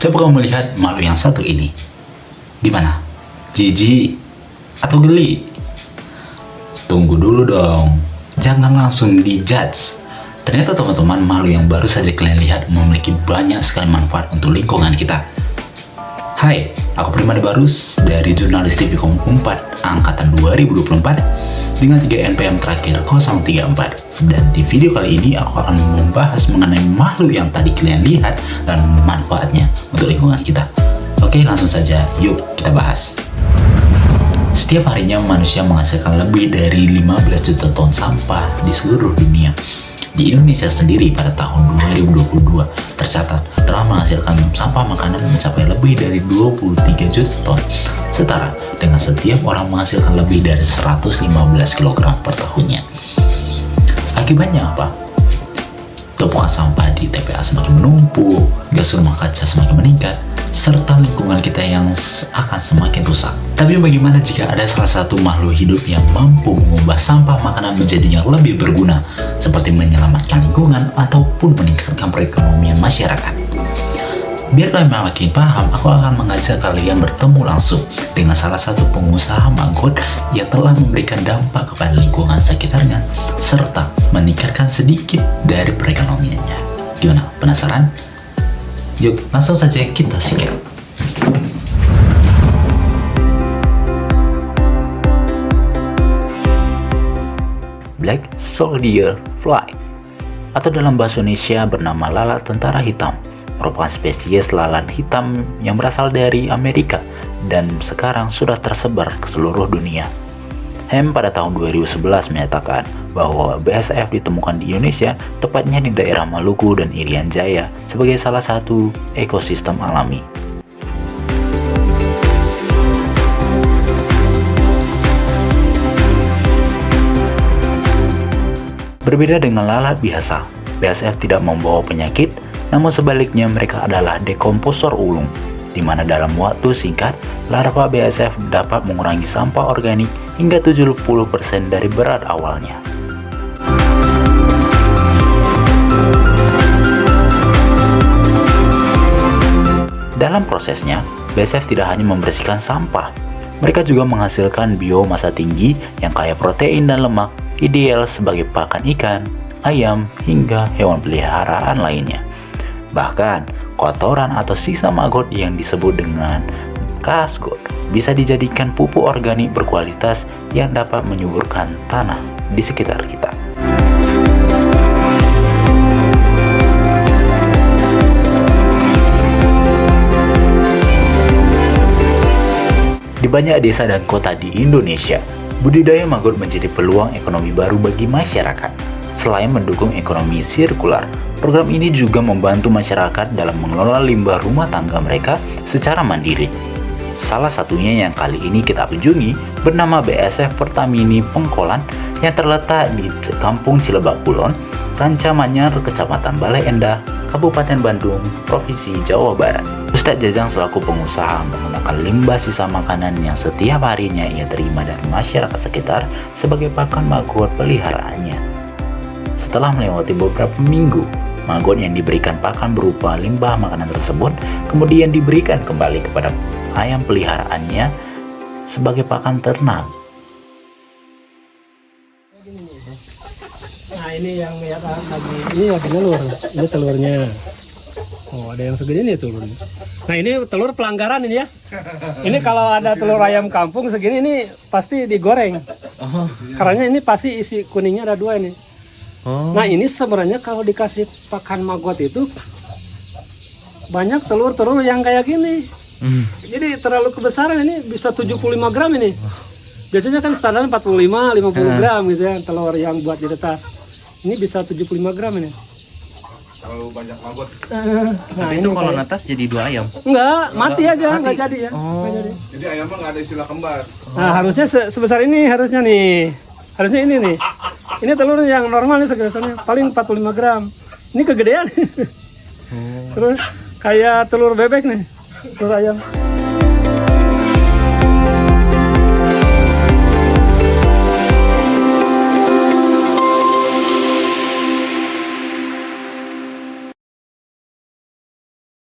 Coba kamu melihat makhluk yang satu ini. Gimana? Jijik atau geli? Tunggu dulu dong. Jangan langsung dijudge. Ternyata teman-teman, makhluk yang baru saja kalian lihat memiliki banyak sekali manfaat untuk lingkungan kita. Hai, aku Primadi Barus dari Jurnalis TV Kom 4 Angkatan 2024 dengan 3 NPM terakhir 034. Dan di video kali ini aku akan membahas mengenai makhluk yang tadi kalian lihat dan manfaatnya untuk lingkungan kita. Oke, langsung saja, yuk kita bahas. Setiap harinya manusia menghasilkan lebih dari 15 juta ton sampah di seluruh dunia. Di Indonesia sendiri pada tahun 2022 tercatat telah menghasilkan sampah makanan mencapai lebih dari 23 juta ton, setara dengan setiap orang menghasilkan lebih dari 115 kg per tahunnya. Akibatnya apa? Tumpukan sampah di TPA semakin menumpuk, gas rumah kaca semakin meningkat, serta lingkungan kita yang akan semakin rusak. Tapi bagaimana jika ada salah satu makhluk hidup yang mampu mengubah sampah makanan menjadi yang lebih berguna, seperti menyelamatkan lingkungan ataupun meningkatkan perekonomian masyarakat? Biar kalian makin paham, aku akan mengajak kalian bertemu langsung dengan salah satu pengusaha maggot yang telah memberikan dampak kepada lingkungan sekitarnya, serta meningkatkan sedikit dari perekonomiannya. Gimana? Penasaran? Yuk, langsung saja kita simak. Black Soldier Fly, atau dalam bahasa Indonesia bernama lalat tentara hitam, merupakan spesies lalat hitam yang berasal dari Amerika dan sekarang sudah tersebar ke seluruh dunia. HEM pada tahun 2011 menyatakan bahwa BSF ditemukan di Indonesia, tepatnya di daerah Maluku dan Irian Jaya, sebagai salah satu ekosistem alami. Berbeda dengan lalat biasa, BSF tidak membawa penyakit, namun sebaliknya mereka adalah dekomposor ulung, di mana dalam waktu singkat, larva BSF dapat mengurangi sampah organik hingga 70% dari berat awalnya. Dalam prosesnya, BSF tidak hanya membersihkan sampah, mereka juga menghasilkan biomasa tinggi yang kaya protein dan lemak, ideal sebagai pakan ikan, ayam, hingga hewan peliharaan lainnya. Bahkan, kotoran atau sisa maggot yang disebut dengan kasgot bisa dijadikan pupuk organik berkualitas yang dapat menyuburkan tanah di sekitar kita. Di banyak desa dan kota di Indonesia, budidaya maggot menjadi peluang ekonomi baru bagi masyarakat. Selain mendukung ekonomi sirkular, program ini juga membantu masyarakat dalam mengelola limbah rumah tangga mereka secara mandiri. Salah satunya yang kali ini kita kunjungi bernama BSF Pertamini Pengkolan yang terletak di Kampung Cilebak Kulon, Ranca Manyar, Kecamatan Balai Endah, Kabupaten Bandung, Provinsi Jawa Barat. Ustadz Jajang selaku pengusaha menggunakan limbah sisa makanan yang setiap harinya ia terima dari masyarakat sekitar sebagai pakan maggot peliharaannya. Setelah melewati beberapa minggu, maggot yang diberikan pakan berupa limbah makanan tersebut kemudian diberikan kembali kepada ayam peliharaannya sebagai pakan ternak. Nah, ini yang lihat lagi, ini lagi telur, ini telurnya. Oh, ada yang segini nih telurnya. Nah, ini telur pelanggaran ini ya. Ini kalau ada telur ayam kampung segini ini pasti digoreng. Karena ini pasti isi kuningnya ada 2 ini. Nah, ini sebenarnya kalau dikasih pakan maggot itu banyak telur-telur yang kayak gini. Jadi terlalu kebesaran, ini bisa 75 gram ini. Biasanya kan standar 45, 50 gram gitu ya, telur yang buat diretas. Ini bisa 75 gram ini. Terlalu banyak maggot. Tapi itu kalau netas jadi 2 ayam? Enggak, mati aja, enggak jadi ya. Oh. Nggak jadi. Jadi ayam mah nggak ada istilah kembar. Nah, harusnya sebesar ini harusnya nih. Harusnya ini nih. Ini telur yang normal nih sebesarnya, paling 45 gram. Ini kegedean. Terus kayak telur bebek nih, telur ayam.